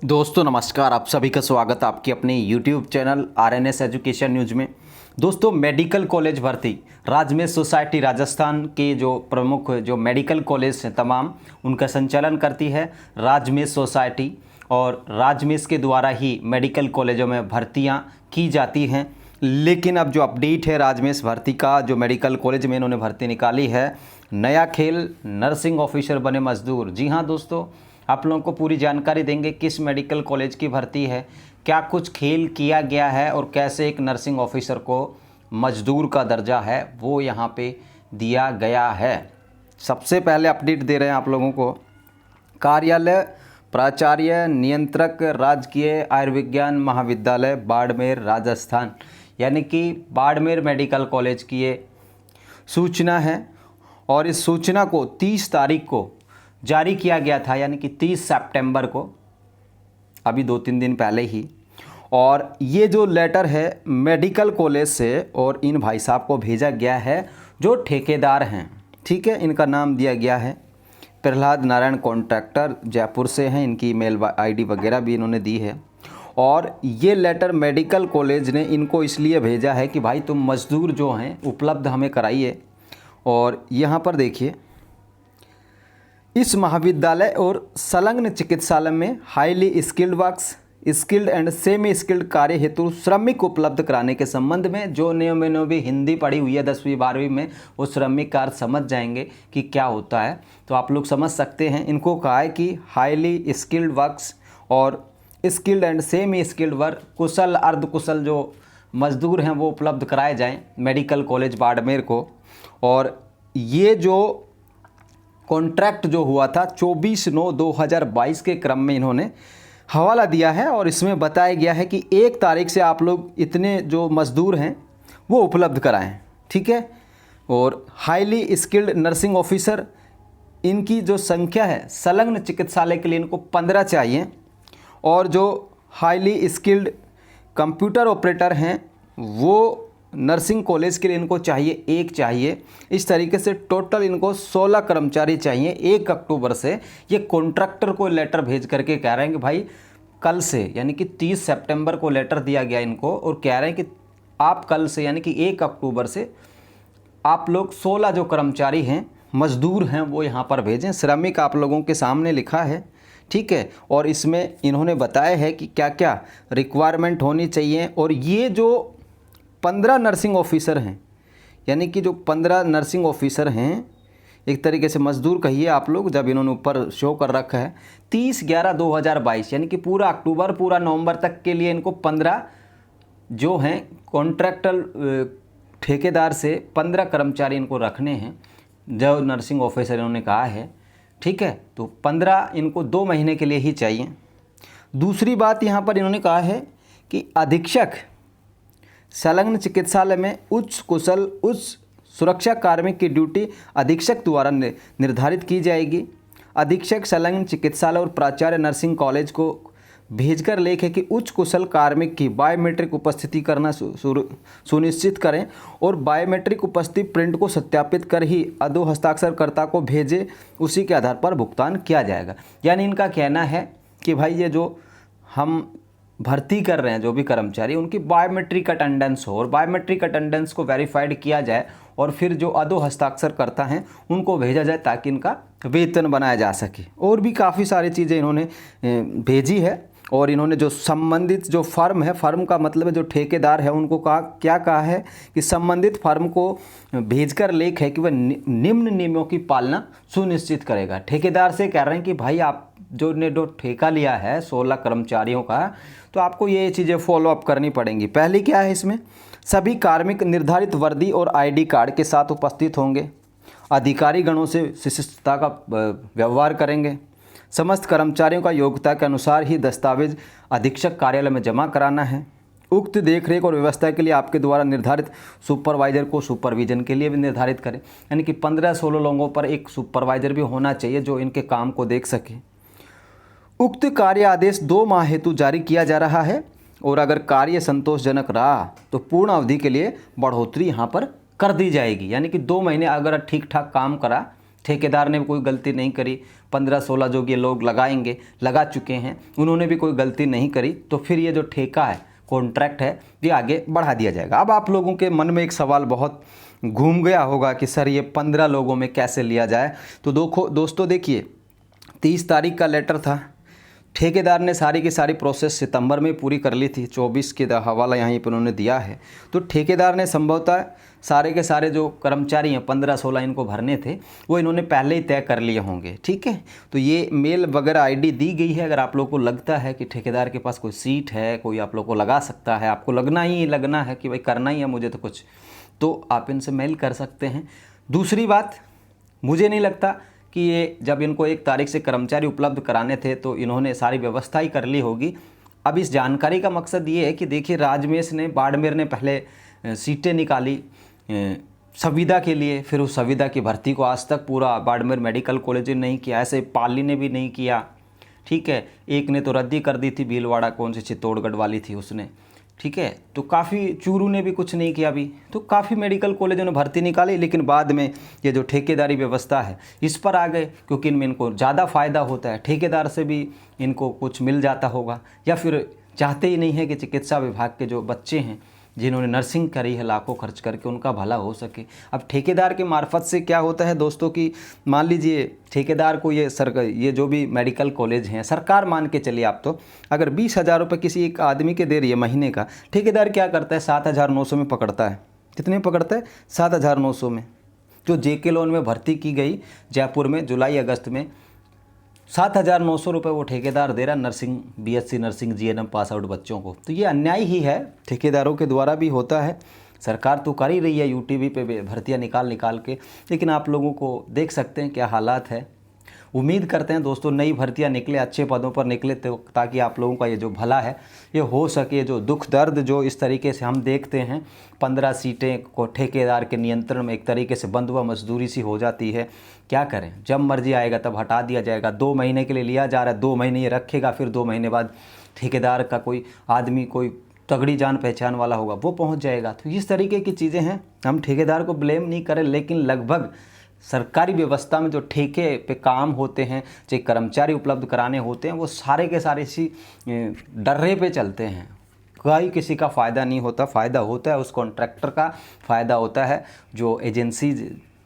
दोस्तों नमस्कार, आप सभी का स्वागत है आपके अपने YouTube channel RNS education news में। दोस्तों मेडिकल कॉलेज भर्ती राजमेष सोसाइटी राजस्थान के जो प्रमुख जो मेडिकल कॉलेज हैं तमाम उनका संचालन करती है राजमेष सोसाइटी, और राजमेष के द्वारा ही मेडिकल कॉलेजों में भर्तियां की जाती हैं। लेकिन अब जो अपडेट है राजमेष भर्ती का, जो मेडिकल कॉलेज में इन्होंने भर्ती निकाली है, नया खेल नर्सिंग ऑफिसर बने मजदूर। जी हाँ दोस्तों, आप लोगों को पूरी जानकारी देंगे किस मेडिकल कॉलेज की भर्ती है, क्या कुछ खेल किया गया है और कैसे एक नर्सिंग ऑफिसर को मजदूर का दर्जा है वो यहाँ पे दिया गया है। सबसे पहले अपडेट दे रहे हैं आप लोगों को, कार्यालय प्राचार्य नियंत्रक राजकीय आयुर्विज्ञान महाविद्यालय बाड़मेर राजस्थान, यानी कि बाड़मेर मेडिकल कॉलेज की ये सूचना है। और इस सूचना को 30 तारीख को जारी किया गया था, यानी कि 30 सितंबर को, अभी 2-3 दिन पहले ही। और ये जो लेटर है मेडिकल कॉलेज से और इन भाई साहब को भेजा गया है जो ठेकेदार हैं, ठीक है। इनका नाम दिया गया है प्रहलाद नारायण कॉन्ट्रैक्टर, जयपुर से हैं। इनकी ईमेल आईडी वगैरह भी इन्होंने दी है। और ये लेटर मेडिकल कॉलेज ने इनको इसलिए भेजा है कि भाई तुम मज़दूर जो हैं उपलब्ध हमें कराइए। और यहाँ पर देखिए, इस महाविद्यालय और संलग्न चिकित्सालय में highly skilled works, skilled and semi skilled कार्य हेतु श्रमिक उपलब्ध कराने के संबंध में, जो ने भी हिंदी पढ़ी हुई है 10वीं 12वीं में, वो श्रमिक कार्य समझ जाएंगे कि क्या होता है, तो आप लोग समझ सकते हैं। इनको कहा है कि हाईली स्किल्ड वर्क्स और skilled and semi skilled work, कुशल अर्धकुशल जो मजदूर हैं वो उपलब्ध कराए जाएँ मेडिकल कॉलेज बाड़मेर को। और ये जो कॉन्ट्रैक्ट जो हुआ था 24/9/2022 के क्रम में इन्होंने हवाला दिया है। और इसमें बताया गया है कि 1 तारीख से आप लोग इतने जो मज़दूर हैं वो उपलब्ध कराएं, ठीक है। और हाईली स्किल्ड नर्सिंग ऑफिसर, इनकी जो संख्या है संलग्न चिकित्सालय के लिए इनको 15 चाहिए। और जो हाईली स्किल्ड कंप्यूटर ऑपरेटर हैं वो नर्सिंग कॉलेज के लिए इनको चाहिए 1 चाहिए। इस तरीके से टोटल इनको 16 कर्मचारी चाहिए। 1 अक्टूबर से ये कॉन्ट्रैक्टर को लेटर भेज करके कह रहे हैं कि भाई कल से, यानी कि 30 सितंबर को लेटर दिया गया इनको, और कह रहे हैं कि आप कल से यानी कि 1 अक्टूबर से आप लोग 16 जो कर्मचारी हैं मजदूर हैं वो यहाँ पर भेजें। श्रमिक आप लोगों के सामने लिखा है, ठीक है। और इसमें इन्होंने बताया है कि क्या क्या रिक्वायरमेंट होनी चाहिए। और ये जो 15 नर्सिंग ऑफिसर हैं, यानी कि जो 15 नर्सिंग ऑफिसर हैं, एक तरीके से मजदूर कहिए आप लोग, जब इन्होंने ऊपर शो कर रखा है 30/11/2022, यानी कि पूरा अक्टूबर पूरा नवंबर तक के लिए इनको 15 जो हैं कॉन्ट्रैक्टर ठेकेदार से 15 कर्मचारी इनको रखने हैं, जो नर्सिंग ऑफिसर इन्होंने कहा है, ठीक है। तो 15 इनको 2 महीने के लिए ही चाहिए। दूसरी बात यहाँ पर इन्होंने कहा है कि अधीक्षक संलग्न चिकित्सालय में उच्च कुशल उच्च सुरक्षा कार्मिक की ड्यूटी अधीक्षक द्वारा निर्धारित की जाएगी। अधीक्षक संलग्न चिकित्सालय और प्राचार्य नर्सिंग कॉलेज को भेजकर लेखें कि उच्च कुशल कार्मिक की बायोमेट्रिक उपस्थिति करना सुनिश्चित करें और बायोमेट्रिक उपस्थिति प्रिंट को सत्यापित कर ही अधो हस्ताक्षरकर्ता को भेजे, उसी के आधार पर भुगतान किया जाएगा। यानी इनका कहना है कि भाई ये जो हम भर्ती कर रहे हैं जो भी कर्मचारी, उनकी बायोमेट्रिक अटेंडेंस हो और बायोमेट्रिक अटेंडेंस को वेरीफाइड किया जाए और फिर जो अधो हस्ताक्षर करता हैं उनको भेजा जाए ताकि इनका वेतन बनाया जा सके। और भी काफ़ी सारी चीज़ें इन्होंने भेजी है। और इन्होंने जो संबंधित जो फर्म है, फर्म का मतलब है जो ठेकेदार है, उनको कहा है कि संबंधित फर्म को भेजकर लेख है कि वह निम्न नियमों की पालना सुनिश्चित करेगा। ठेकेदार से कह रहे हैं कि भाई आप जो ठेका लिया है 16 कर्मचारियों का, तो आपको ये चीज़ें फॉलो अप करनी पड़ेंगी। पहली क्या है, इसमें सभी कार्मिक निर्धारित वर्दी और आईडी कार्ड के साथ उपस्थित होंगे, अधिकारी गणों से शिष्टता का व्यवहार करेंगे, समस्त कर्मचारियों का योग्यता के अनुसार ही दस्तावेज अधीक्षक कार्यालय में जमा कराना है। उक्त देखरेख और व्यवस्था के लिए आपके द्वारा निर्धारित सुपरवाइजर को सुपरविजन के लिए भी निर्धारित करें, यानी कि 15-16 लोगों पर एक सुपरवाइजर भी होना चाहिए जो इनके काम को देख सके। उक्त कार्य आदेश 2 माह हेतु जारी किया जा रहा है और अगर कार्य संतोषजनक रहा तो पूर्ण अवधि के लिए बढ़ोतरी यहाँ पर कर दी जाएगी। यानी कि 2 महीने अगर ठीक ठाक काम करा ठेकेदार ने भी कोई गलती नहीं करी, 15-16 जो ये लोग लगा चुके हैं, उन्होंने भी कोई गलती नहीं करी, तो फिर ये जो ठेका है, कॉन्ट्रैक्ट है, ये आगे बढ़ा दिया जाएगा। अब आप लोगों के मन में एक सवाल बहुत घूम गया होगा कि सर ये 15 लोगों में कैसे लिया जाए। तो दोस्तों देखिए, 30 तारीख का लेटर था, ठेकेदार ने सारी की सारी प्रोसेस सितंबर में पूरी कर ली थी, 24 के हवाला यहाँ पर उन्होंने दिया है। तो ठेकेदार ने संभवतः सारे के सारे जो कर्मचारी हैं 15-16 इनको भरने थे, वो इन्होंने पहले ही तय कर लिए होंगे, ठीक है। तो ये मेल वगैरह आईडी दी गई है। अगर आप लोग को लगता है कि ठेकेदार के पास कोई सीट है, कोई आप लोग को लगा सकता है, आपको लगना है कि भाई करना ही है मुझे तो कुछ, तो आप इनसे मेल कर सकते हैं। दूसरी बात, मुझे नहीं लगता कि ये जब इनको 1 तारीख से कर्मचारी उपलब्ध कराने थे तो इन्होंने सारी व्यवस्था ही कर ली होगी। अब इस जानकारी का मकसद ये है कि देखिए, राजमेश ने, बाड़मेर ने पहले सीटें निकाली संविदा के लिए, फिर उस संविदा की भर्ती को आज तक पूरा बाड़मेर मेडिकल कॉलेज ने नहीं किया, ऐसे पाली ने भी नहीं किया, ठीक है। एक ने तो रद्दी कर दी थी, भीलवाड़ा, कौन सी चित्तौड़गढ़ वाली थी उसने, ठीक है। तो काफ़ी, चूरू ने भी कुछ नहीं किया अभी, तो काफ़ी मेडिकल कॉलेजों ने भर्ती निकाली, लेकिन बाद में ये जो ठेकेदारी व्यवस्था है इस पर आ गए, क्योंकि इनमें इनको ज़्यादा फ़ायदा होता है, ठेकेदार से भी इनको कुछ मिल जाता होगा, या फिर चाहते ही नहीं है कि चिकित्सा विभाग के जो बच्चे हैं जिन्होंने नर्सिंग करी है लाखों खर्च करके, उनका भला हो सके। अब ठेकेदार के मार्फत से क्या होता है दोस्तों कि मान लीजिए ठेकेदार को ये जो भी मेडिकल कॉलेज हैं, सरकार मान के चलिए आप, तो अगर 20,000 रुपये किसी एक आदमी के दे रही है महीने का, ठेकेदार क्या करता है 7,900 में पकड़ता है। कितने में पकड़ता है? 7,900 में। जो JK लोन में भर्ती की गई जयपुर में जुलाई अगस्त में, 7,900 रुपये वो ठेकेदार दे रहा nursing, BSc nursing GNM pass out बच्चों को। तो ये अन्याय ही है, ठेकेदारों के द्वारा भी होता है। सरकार तो कर ही रही है UTV पे भर्तियाँ निकाल के, लेकिन आप लोगों को देख सकते हैं क्या हालात है। उम्मीद करते हैं दोस्तों नई भर्तियां निकले, अच्छे पदों पर निकले, तो ताकि आप लोगों का ये जो भला है ये हो सके। जो दुख दर्द जो इस तरीके से हम देखते हैं, 15 सीटें को ठेकेदार के नियंत्रण में एक तरीके से बंधुआ मजदूरी सी हो जाती है, क्या करें, जब मर्जी आएगा तब हटा दिया जाएगा। 2 महीने के लिए लिया जा रहा है, 2 महीने ये रखेगा, फिर 2 महीने बाद ठेकेदार का कोई आदमी, कोई तगड़ी जान पहचान वाला होगा, वो पहुंच जाएगा। तो इस तरीके की चीज़ें हैं, हम ठेकेदार को ब्लेम नहीं करें, लेकिन लगभग सरकारी व्यवस्था में जो ठेके पे काम होते हैं, चाहे कर्मचारी उपलब्ध कराने होते हैं, वो सारे के सारे इसी डर्रे पे चलते हैं। कोई किसी का फ़ायदा नहीं होता, फ़ायदा होता है उस कॉन्ट्रैक्टर का, फ़ायदा होता है जो एजेंसी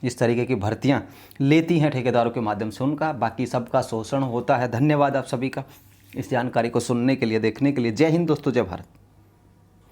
इस तरीके की भर्तियां लेती हैं ठेकेदारों के माध्यम से, उनका। बाकी सबका शोषण होता है। धन्यवाद आप सभी का इस जानकारी को सुनने के लिए, देखने के लिए। जय हिंद दोस्तों, जय भारत।